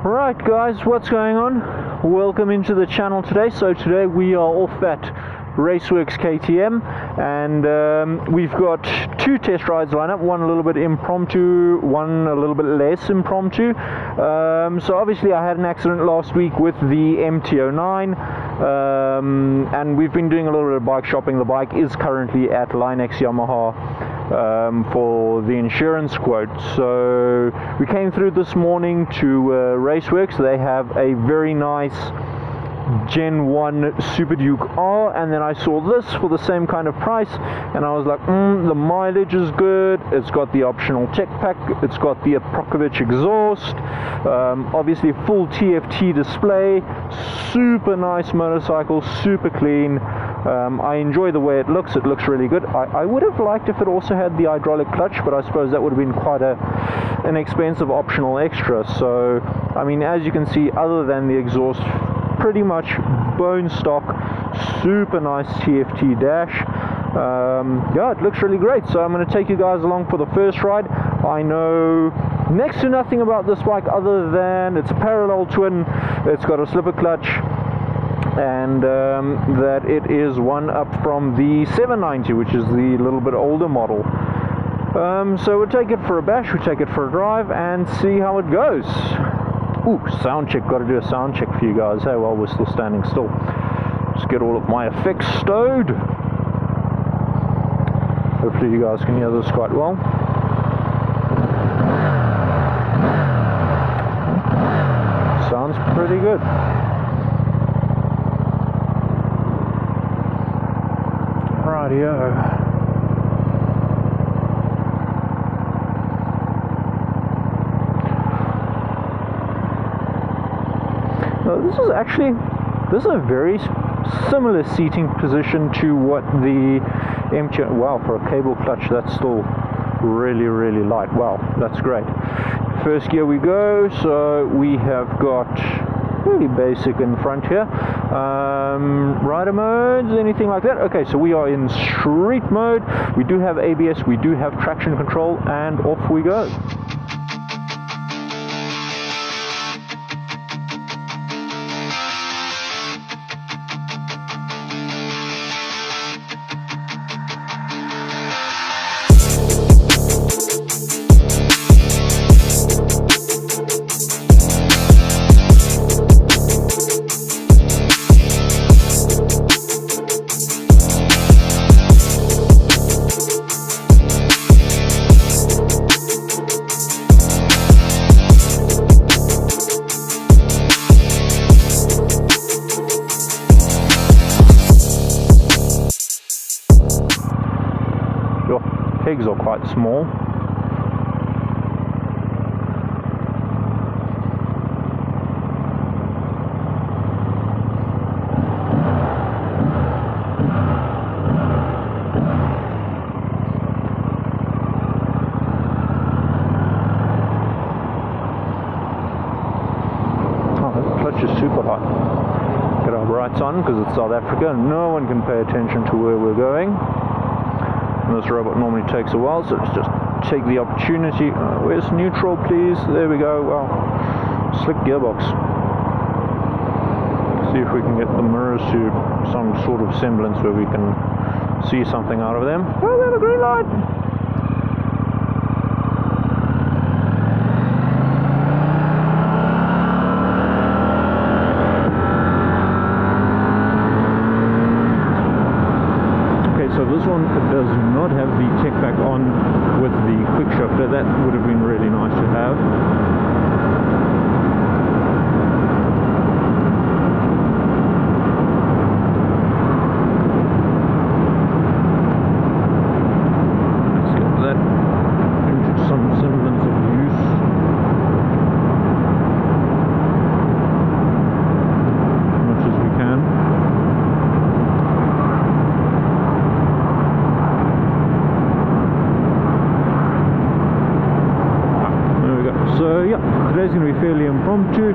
Right guys, what's going on? Welcome into the channel today. So today we are off at Raceworx KTM and we've got two test rides lined up, one a little bit impromptu, one a little bit less impromptu. So obviously I had an accident last week with the MT-09 and we've been doing a little bit of bike shopping. The bike is currently at Linex Yamaha for the insurance quote. So we came through this morning to Raceworx. They have a very nice Gen 1 Super Duke R, and then I saw this for the same kind of price and I was like, the mileage is good, it's got the optional tech pack, it's got the Aprokovich exhaust, obviously full TFT display, super nice motorcycle, super clean. I enjoy the way it looks really good. I would have liked if it also had the hydraulic clutch, but I suppose that would have been quite an expensive optional extra. So I mean, as you can see, other than the exhaust, pretty much bone stock, super nice TFT dash. Yeah, it looks really great. So I'm going to take you guys along for the first ride. I know next to nothing about this bike other than it's a parallel twin, it's got a slipper clutch, and that it is one up from the 790, which is the little bit older model. So we'll take it for a bash, we'll take it for a drive and see how it goes. Ooh, sound check, got to do a sound check for you guys, hey, while we're still standing still. Just get all of my effects stowed. Hopefully you guys can hear this quite well. Sounds pretty good. Rightio. This is a very similar seating position to what the MT. Wow, for a cable clutch, that's still really light. Wow, that's great. First gear we go. So we have got really basic in front here. Rider modes, anything like that? Okay, so we are in street mode. We do have ABS, we do have traction control, and off we go. Pegs are quite small. Oh, the clutch is super high. Get our brights on because it's South Africa and no one can pay attention to where we're going. This robot normally takes a while, so let's just take the opportunity. Where's neutral, please? There we go. Wow, slick gearbox. See if we can get the mirrors to some sort of semblance where we can see something out of them. Oh, we have a green light. So this one does not have the tech pack on with the quick shifter. That would have been really nice to have. Let's get that into some semblance of use. As much as we can. So yeah, today's going to be fairly impromptu.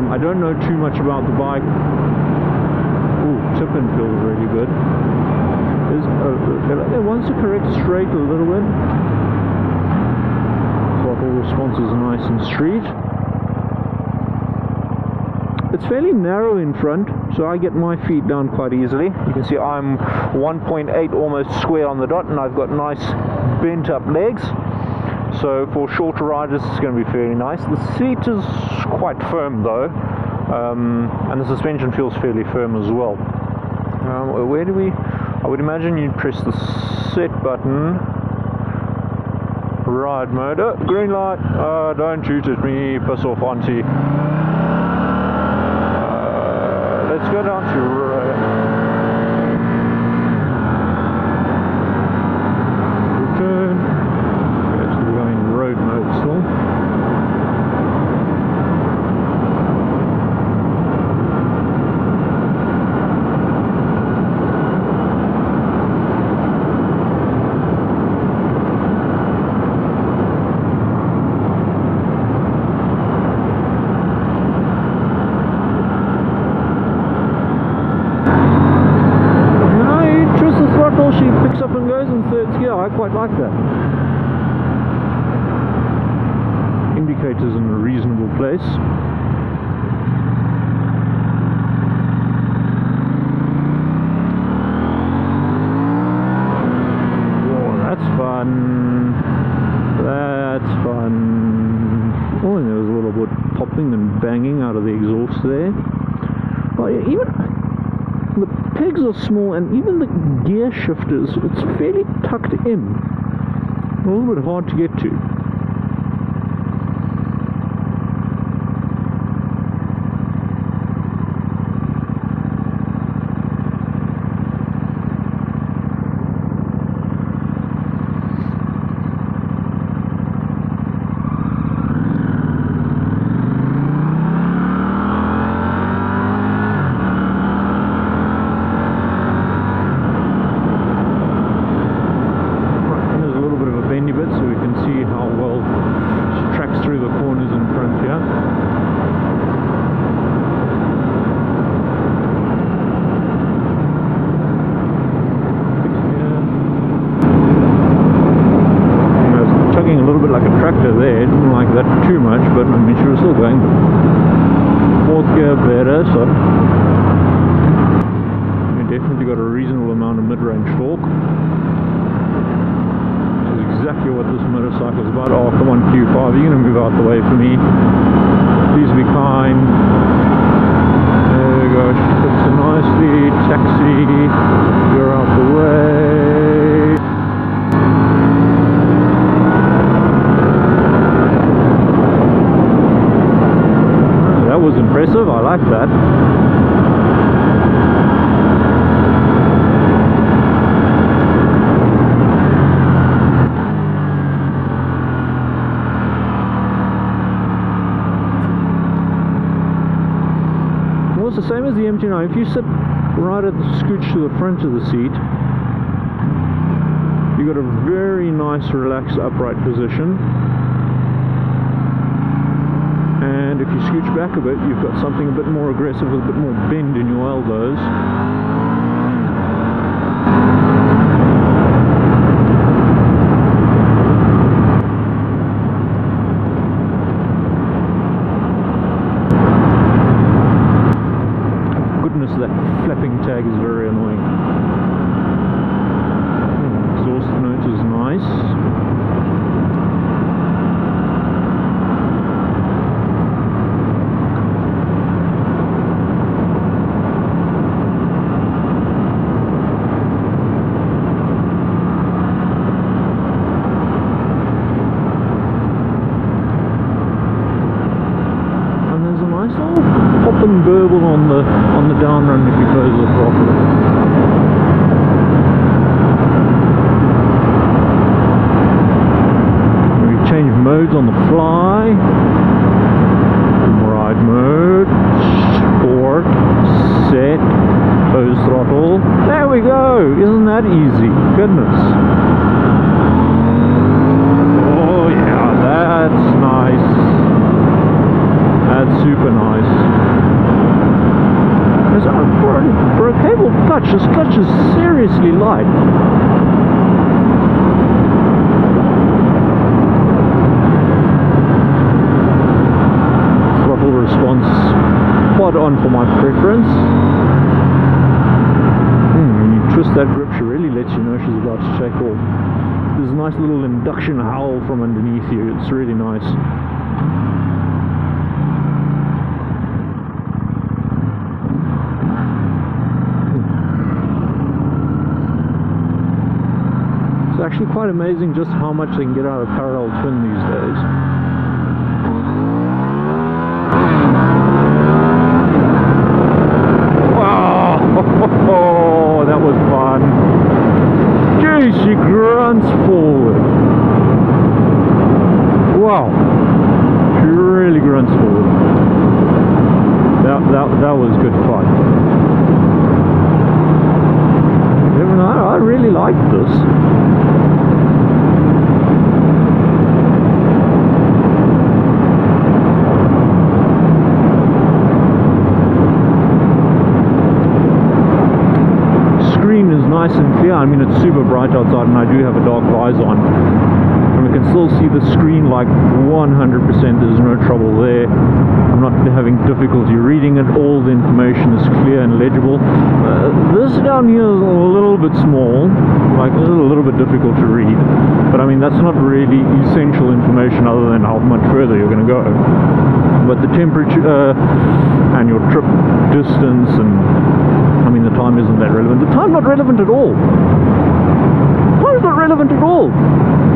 I don't know too much about the bike. Ooh, tip-in feels really good. It wants to correct straight a little bit. Throttle response is nice and street. It's fairly narrow in front, so I get my feet down quite easily. You can see I'm 1.8 almost square on the dot, and I've got nice bent up legs. So for shorter riders, it's going to be fairly nice. The seat is quite firm though, and the suspension feels fairly firm as well. Where do we? I would imagine you'd press the set button. Ride mode. Oh, green light. Don't shoot at me. Piss off, auntie. Let's go down to return. Okay, so we're going road mode still. She picks up and goes in third gear. I quite like that. Indicators in a reasonable place. Oh, that's fun. That's fun. Oh, and there was a little bit popping and banging out of the exhaust there. Oh, yeah, even the pegs are small, and even the gear shifters, it's fairly tucked in. A little bit hard to get to. There, didn't like that too much, but I mean, she was still going. Fourth gear better, so we definitely got a reasonable amount of mid-range torque. Which is exactly what this motorcycle is about. Oh, come on, Q5, you're going to move out the way for me. Please be kind. There we go, she fits it nicely. Taxi, you're out the way. That was impressive, I like that. Well, it's the same as the MT9. If you sit right at the scooch to the front of the seat, you've got a very nice relaxed upright position. And if you scooch back a bit, you've got something a bit more aggressive with a bit more bend in your elbows. Goodness, that flapping tag is very annoying. Exhaust note is nice. And burble on the down run if you close the throttle. We change modes on the fly. Ride mode, sport, set, close throttle. There we go. Isn't that easy? Goodness. Oh yeah, that's nice. That's super nice. For a cable clutch, this clutch is seriously light. Throttle response spot on for my preference. When you twist that grip, she really lets you know she's about to take off. There's a nice little induction howl from underneath you. It's really nice. It's actually quite amazing just how much they can get out of parallel twin these days. Oh, that was fun. Jeez, she grunts forward. Wow. She really grunts forward. That was good fun. I really liked this. Nice and clear. I mean, it's super bright outside and I do have a dark visor on, and we can still see the screen like 100%. There's no trouble there. I'm not having difficulty reading it. All the information is clear and legible. This down here is a little bit small, like a little bit difficult to read, but I mean that's not really essential information other than how much further you're going to go. But the temperature and your trip distance, and I mean the time isn't that relevant. The time's not relevant at all. Time's not relevant at all.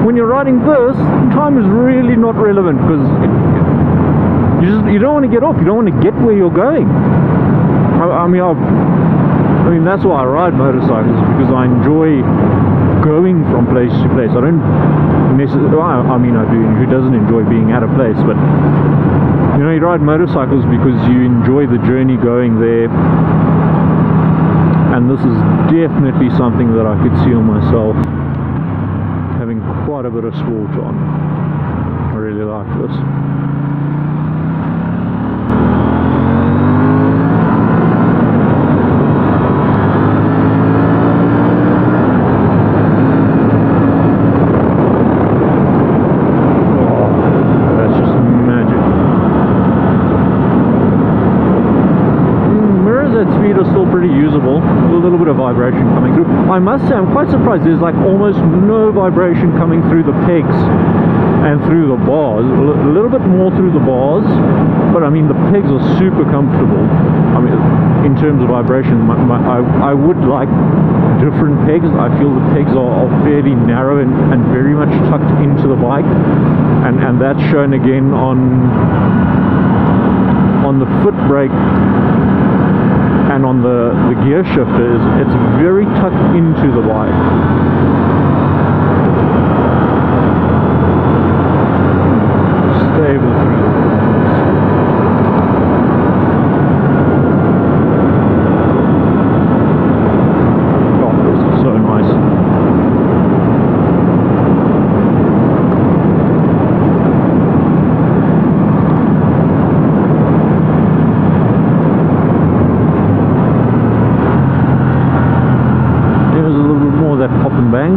When you're riding this, time is really not relevant, because you don't want to get off. You don't want to get where you're going. I mean that's why I ride motorcycles, because I enjoy going from place to place. I don't necessarily. I mean I do. Who doesn't enjoy being at a place? But you know, you ride motorcycles because you enjoy the journey going there. And this is definitely something that I could see on myself having quite a bit of sport on. I really like this. Vibration coming through. I must say I'm quite surprised there's like almost no vibration coming through the pegs and through the bars. A little bit more through the bars, but I mean the pegs are super comfortable. I mean in terms of vibration, I would like different pegs. I feel the pegs are fairly narrow and very much tucked into the bike, and that's shown again on the foot brake and on the gear shifters. It's very tucked into the bike. Stable through the oh, this is so nice. Pop and bang.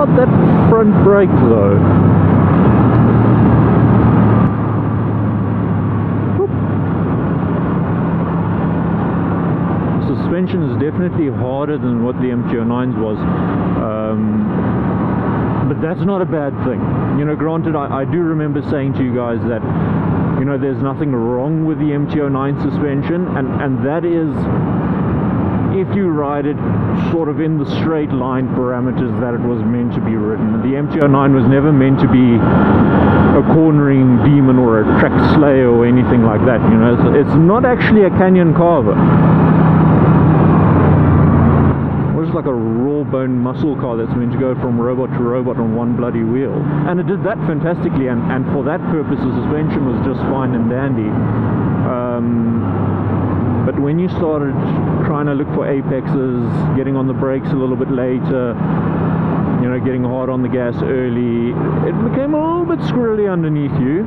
That front brake though. Suspension is definitely harder than what the MT-09's was, but that's not a bad thing. You know, granted, I do remember saying to you guys that, you know, there's nothing wrong with the MT-09 suspension, and that is if you ride it sort of in the straight line parameters that it was meant to be ridden. The MT-09 was never meant to be a cornering demon or a track slayer or anything like that, you know. It's not actually a canyon carver. It's like a raw bone muscle car that's meant to go from robot to robot on one bloody wheel, and it did that fantastically, and for that purpose the suspension was just fine and dandy. But when you started trying to look for apexes, getting on the brakes a little bit later, you know, getting hard on the gas early, it became a little bit squirrely underneath you.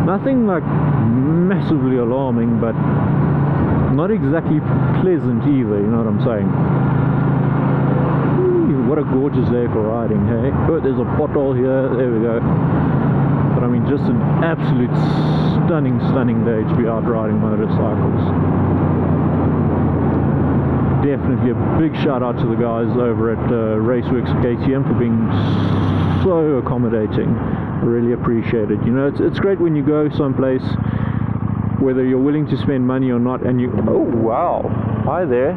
Nothing like massively alarming, but not exactly pleasant either, you know what I'm saying. What a gorgeous day for riding, hey? Oh, there's a pothole here, there we go. But I mean, just an absolute stunning day to be out riding motorcycles. Definitely a big shout out to the guys over at Raceworx KTM for being so accommodating. I really appreciate it. You know, it's great when you go someplace, whether you're willing to spend money or not, and you... Oh, wow. Hi there.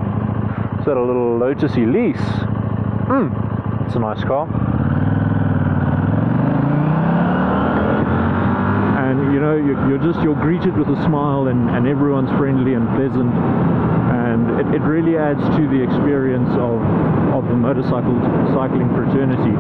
Is that a little Lotus Elise? It's a nice car. And you know, you're greeted with a smile, and everyone's friendly and pleasant, and it really adds to the experience of the cycling fraternity.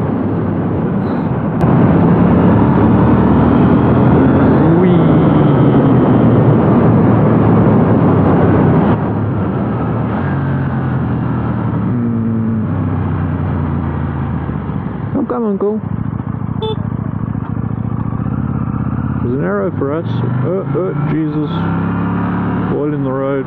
Come on, go. There's an arrow for us. Oh, Jesus. Oil in the road.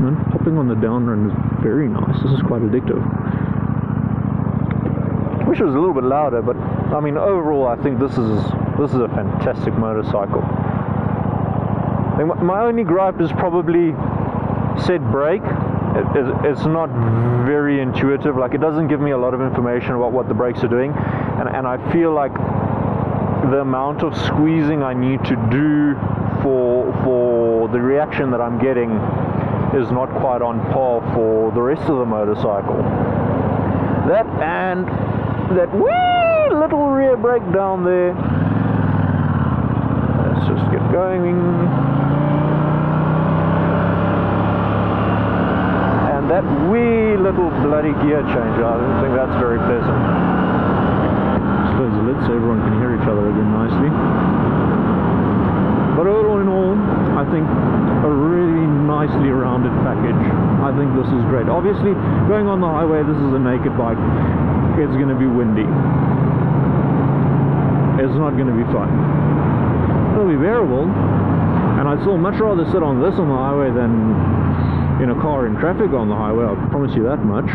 And popping on the downrun is very nice. This is quite addictive. Wish it was a little bit louder, but I mean, overall, I think this is a fantastic motorcycle. I think my only gripe is probably said brake. It's not very intuitive. Like, it doesn't give me a lot of information about what the brakes are doing, and I feel like the amount of squeezing I need to do for the reaction that I'm getting is not quite on par for the rest of the motorcycle. That and that wee little rear brake down there. Let's just get going. And that wee little bloody gear change, I don't think that's very pleasant. Just close the lid so everyone can hear each other again nicely. But all in all, I think a really nicely rounded package. I think this is great. Obviously, going on the highway, this is a naked bike. It's going to be windy. It's not going to be fun. It'll be bearable, and I'd still much rather sit on this on the highway than in a car in traffic on the highway. I promise you that much.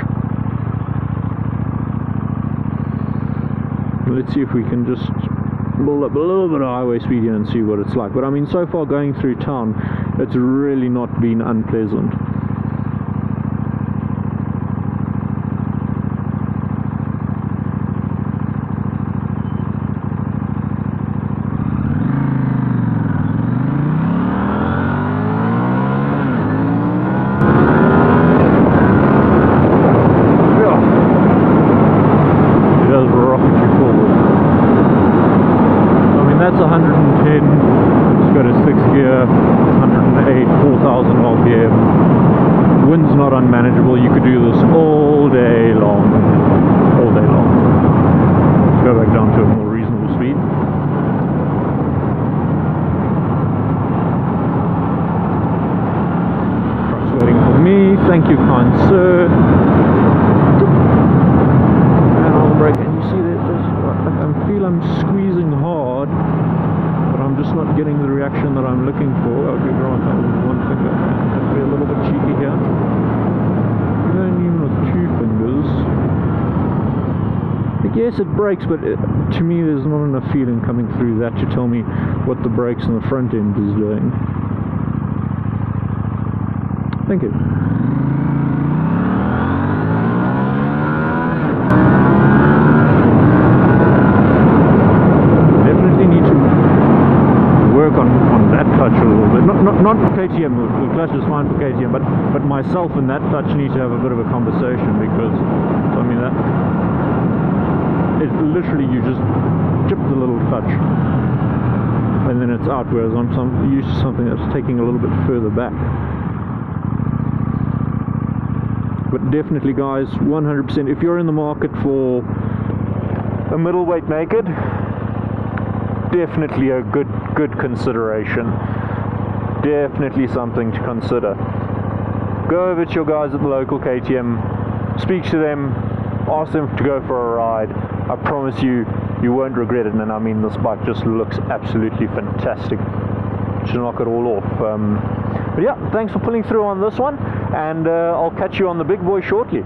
Let's see if we can just build up a little bit of highway speed here and see what it's like. But I mean, so far going through town, it's really not been unpleasant. That's 110, let's go to 6th gear, 108, 4,000 RPM. Wind's not unmanageable, you could do this all day long. All day long. Let's go back down to a more reasonable speed. Truck's waiting for me, thank you kind sir. And I'll brake, and you see that I feel I'm squeezing hard, but I'm just not getting the reaction that I'm looking for. I'll give right that with one finger. That'll be a little bit cheeky here. Even with two fingers. Like, yes, it brakes, but to me there's not enough feeling coming through that to tell me what the brakes on the front end is doing. Thank you. is fine for KTM, but myself and that clutch need to have a bit of a conversation, because I mean that it's literally, you just tip the little clutch and then it's out, whereas I'm used to something that's taking a little bit further back. But definitely guys, 100%, if you're in the market for a middleweight naked, definitely a good consideration. Definitely something to consider. Go over to your guys at the local KTM, speak to them, ask them to go for a ride. I promise you, you won't regret it. And I mean, this bike just looks absolutely fantastic. Should knock it all off. But yeah, thanks for pulling through on this one, and I'll catch you on the big boy shortly.